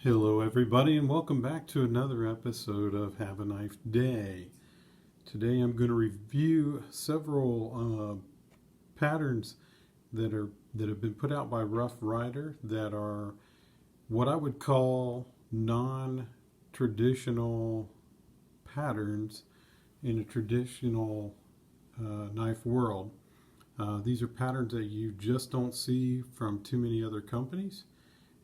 Hello, everybody, and welcome back to another episode of Have a Knife Day. Today, I'm going to review several patterns that have been put out by Rough Rider that are what I would call non-traditional patterns in a traditional knife world. These are patterns that you just don't see from too many other companies.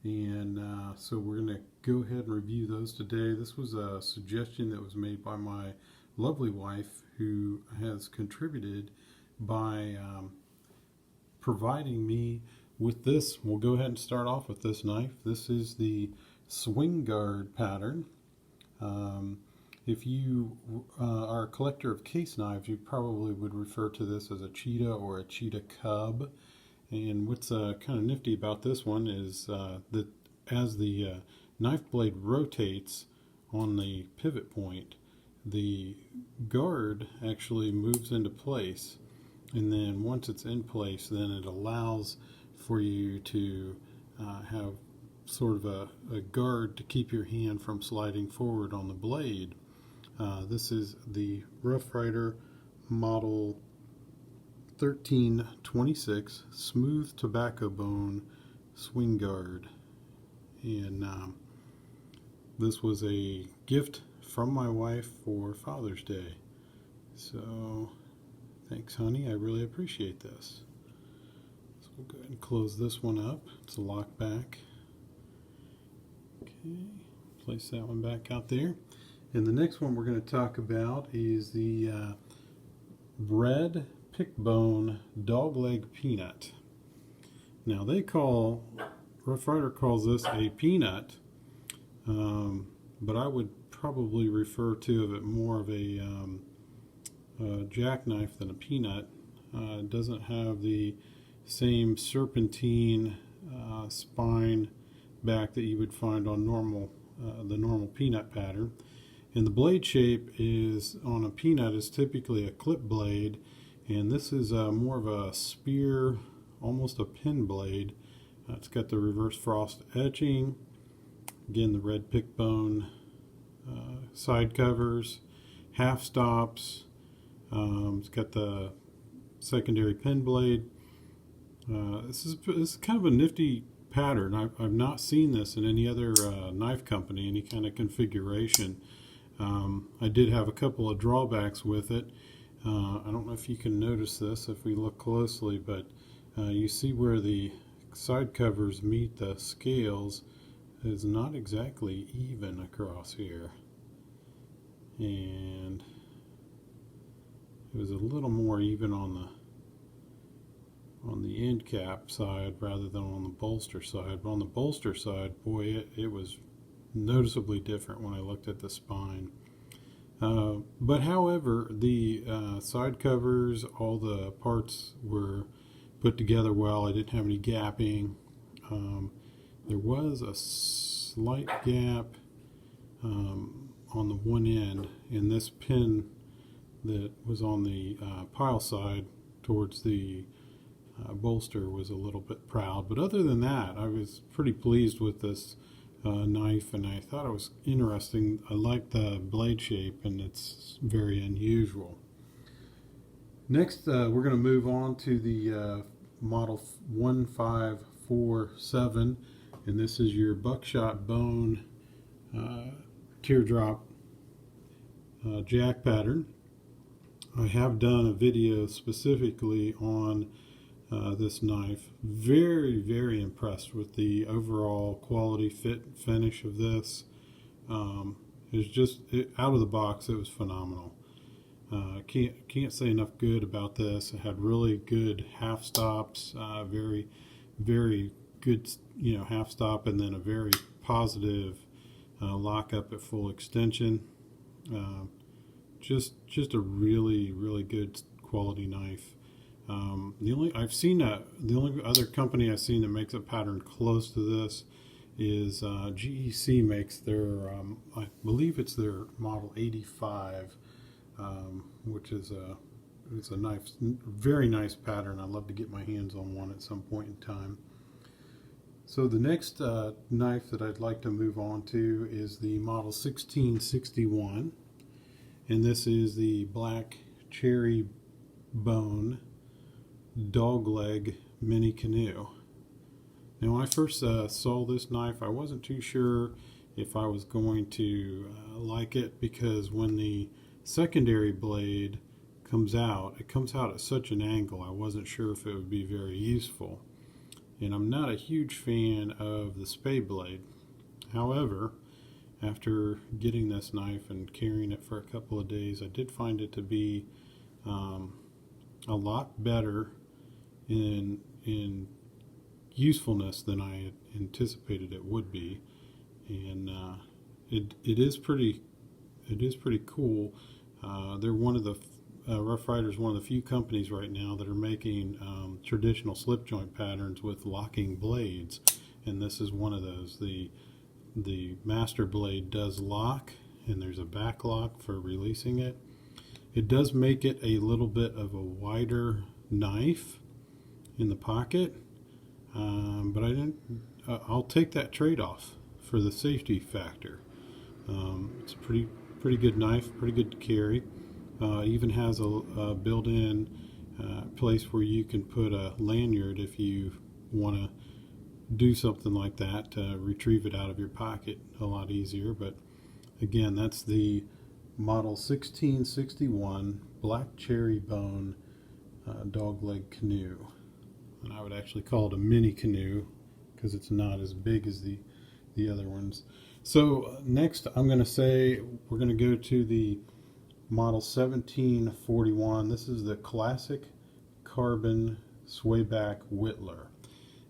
And so we're going to go ahead and review those today. This was a suggestion that was made by my lovely wife, who has contributed by providing me with this. We'll go ahead and start off with this knife. This is the Swing Guard pattern. If you are a collector of case knives, you probably would refer to this as a cheetah or a cheetah cub. And what's kind of nifty about this one is that as the knife blade rotates on the pivot point, the guard actually moves into place. And then once it's in place, then it allows for you to have sort of a guard to keep your hand from sliding forward on the blade. This is the Rough Rider model 1326 smooth tobacco bone swing guard, and this was a gift from my wife for Father's Day. So thanks, honey, I really appreciate this. So we'll go ahead and close this one up. It's a lock back. Okay, place that one back out there. And the next one we're going to talk about is the red Pickbone Dogleg Peanut. Now Rough Rider calls this a peanut, but I would probably refer to it more of a jackknife than a peanut. It doesn't have the same serpentine spine back that you would find on the normal peanut pattern. And the blade shape is on a peanut is typically a clip blade, and this is more of a spear, almost a pin blade. It's got the reverse frost etching, again the red pickbone side covers, half stops. It's got the secondary pin blade. This is kind of a nifty pattern. I've not seen this in any other knife company, any kind of configuration. I did have a couple of drawbacks with it. I don't know if you can notice this if we look closely, but you see where the side covers meet the scales is not exactly even across here. And it was a little more even on the end cap side rather than on the bolster side. But on the bolster side, boy, it was noticeably different when I looked at the spine. But however, the side covers, all the parts were put together well. I didn't have any gapping. There was a slight gap on the one end, and this pin that was on the pile side towards the bolster was a little bit proud. But other than that, I was pretty pleased with this knife, and I thought it was interesting. I like the blade shape, and it's very unusual. Next, we're going to move on to the model 1547, and this is your buckshot bone teardrop jack pattern. I have done a video specifically on this knife. Very, very impressed with the overall quality, fit, finish of this. It's just out of the box, it was phenomenal. Can't say enough good about this. It had really good half stops, very, very good, half stop, and then a very positive lock up at full extension. Just a really, really good quality knife. The only other company I've seen that makes a pattern close to this is GEC makes their, I believe it's their model 85, which is it's a nice, very nice pattern. I'd love to get my hands on one at some point in time. So the next knife that I'd like to move on to is the model 1661, and this is the black cherry bone dogleg mini canoe. Now, when I first saw this knife, I wasn't too sure if I was going to like it, because when the secondary blade comes out, it comes out at such an angle, I wasn't sure if it would be very useful. And I'm not a huge fan of the spade blade. However, after getting this knife and carrying it for a couple of days, I did find it to be a lot better in usefulness than I had anticipated it would be, and it is pretty cool. They're one of the Rough Rider's one of the few companies right now that are making traditional slip joint patterns with locking blades, and this is one of those. The master blade does lock, and there's a back lock for releasing it. It does make it a little bit of a wider knife in the pocket, but I'll take that trade-off for the safety factor. It's a pretty good knife, pretty good to carry. Even has a built-in place where you can put a lanyard if you want to do something like that, to retrieve it out of your pocket a lot easier. But again, that's the model 1661 black cherry bone dogleg canoe, and I would actually call it a mini canoe because it's not as big as the other ones. So next, I'm going to say we're going to go to the model 1741. This is the classic carbon swayback whittler.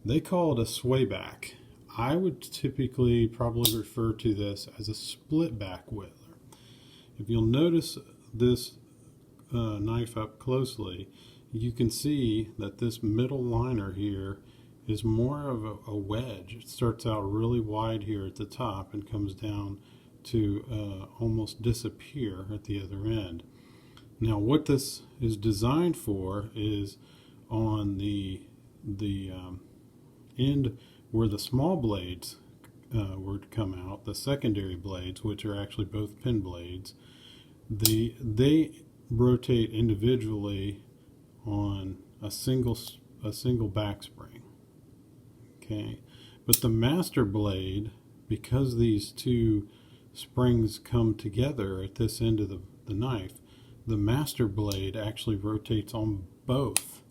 They call it a swayback. I would typically probably refer to this as a split back whittler. If you'll notice this knife up closely, you can see that this middle liner here is more of a wedge. It starts out really wide here at the top and comes down to almost disappear at the other end. Now, what this is designed for is on the end where the small blades were to come out, the secondary blades, which are actually both pin blades, they rotate individually on a single back spring. Okay, but the master blade, because these two springs come together at this end of the knife, the master blade actually rotates on both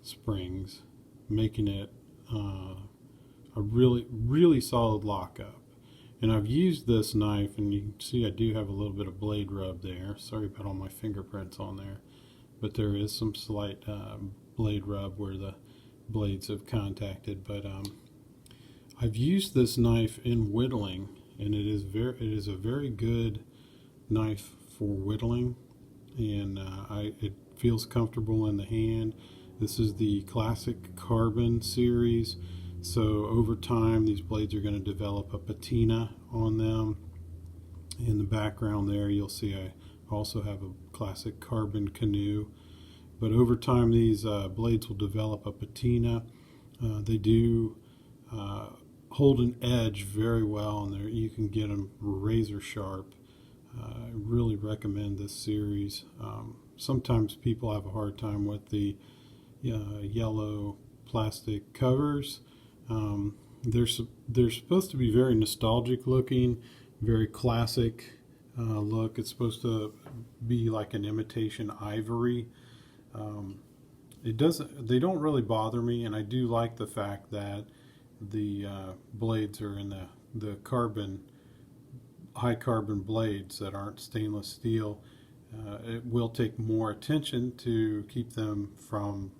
springs, making it a really solid lockup. And I've used this knife, and you can see I do have a little bit of blade rub there. Sorry about all my fingerprints on there, but there is some slight blade rub where the blades have contacted. But I've used this knife in whittling, and it is a very good knife for whittling, and it feels comfortable in the hand. This is the classic carbon series, so over time these blades are going to develop a patina on them. In the background there you'll see I also have a classic carbon canoe, but over time these blades will develop a patina. They do hold an edge very well, and you can get them razor sharp. I really recommend this series. Sometimes people have a hard time with the yellow plastic covers. They're supposed to be very nostalgic looking, very classic look. It's supposed to be like an imitation ivory. They don't really bother me, and I do like the fact that the blades are in the high carbon blades that aren't stainless steel. It will take more attention to keep them from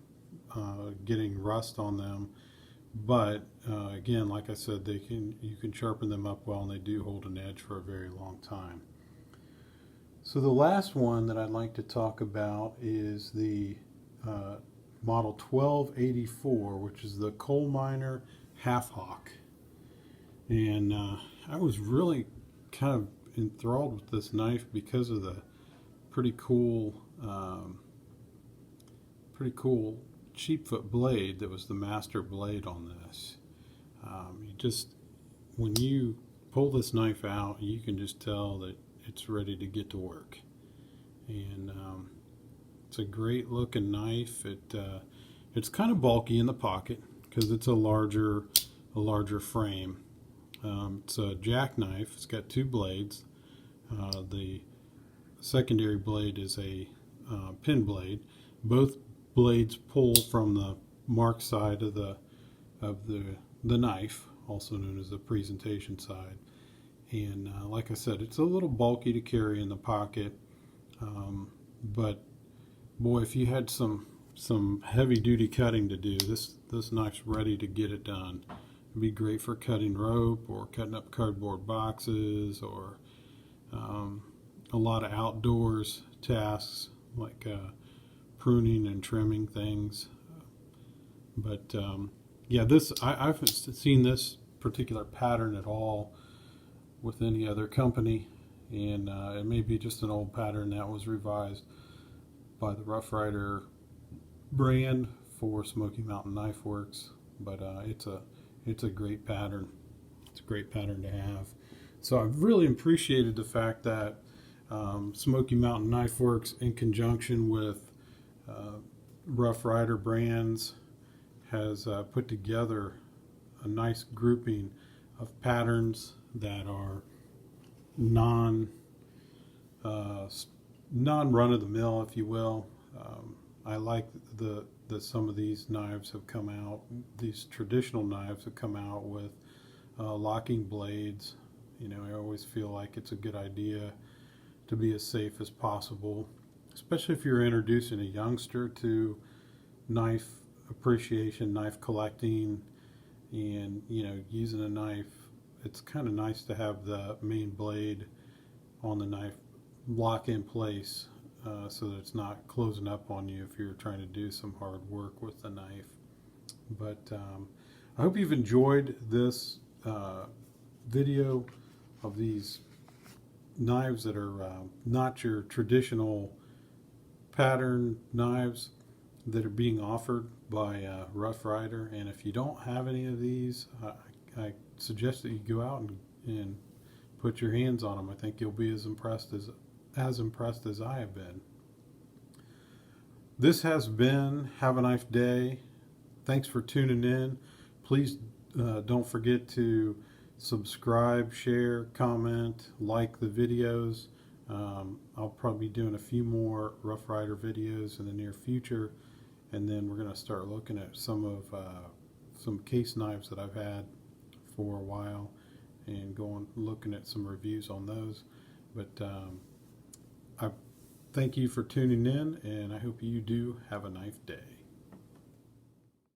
getting rust on them, but again, like I said, you can sharpen them up well, and they do hold an edge for a very long time. So the last one that I'd like to talk about is the model 1284, which is the Coal Miner Half Hawk. And I was really kind of enthralled with this knife because of the pretty cool cheapfoot blade that was the master blade on this. You just, when you pull this knife out, you can just tell that it's ready to get to work. And it's a great looking knife. It's kind of bulky in the pocket because it's a larger frame. It's a jackknife. It's got two blades. The secondary blade is a pin blade. Both blades pull from the mark side of the knife, also known as the presentation side. And like I said, it's a little bulky to carry in the pocket, but boy, if you had some heavy duty cutting to do, this knife's ready to get it done. It'd be great for cutting rope or cutting up cardboard boxes, or a lot of outdoors tasks like pruning and trimming things. But yeah, I haven't seen this particular pattern at all with any other company, and it may be just an old pattern that was revised by the Rough Rider brand for Smoky Mountain Knife Works. But it's a great pattern. It's a great pattern to have. So I've really appreciated the fact that Smoky Mountain Knife Works, in conjunction with Rough Rider Brands, has put together a nice grouping of patterns that are non run of the mill, if you will. I like the some of these knives have come out. These traditional knives have come out with locking blades. You know, I always feel like it's a good idea to be as safe as possible, especially if you're introducing a youngster to knife appreciation, knife collecting, and using a knife. It's kind of nice to have the main blade on the knife lock in place, so that it's not closing up on you if you're trying to do some hard work with the knife. But I hope you've enjoyed this video of these knives that are not your traditional pattern knives that are being offered by Rough Rider. And if you don't have any of these, I suggest that you go out and put your hands on them. I think you'll be as impressed as I have been. This has been Have a Knife Day. Thanks for tuning in. Please don't forget to subscribe, share, comment, like the videos. I'll probably be doing a few more Rough Rider videos in the near future, and then we're going to start looking at some case knives that I've had for a while, and looking at some reviews on those. But I thank you for tuning in, and I hope you do have a knife day.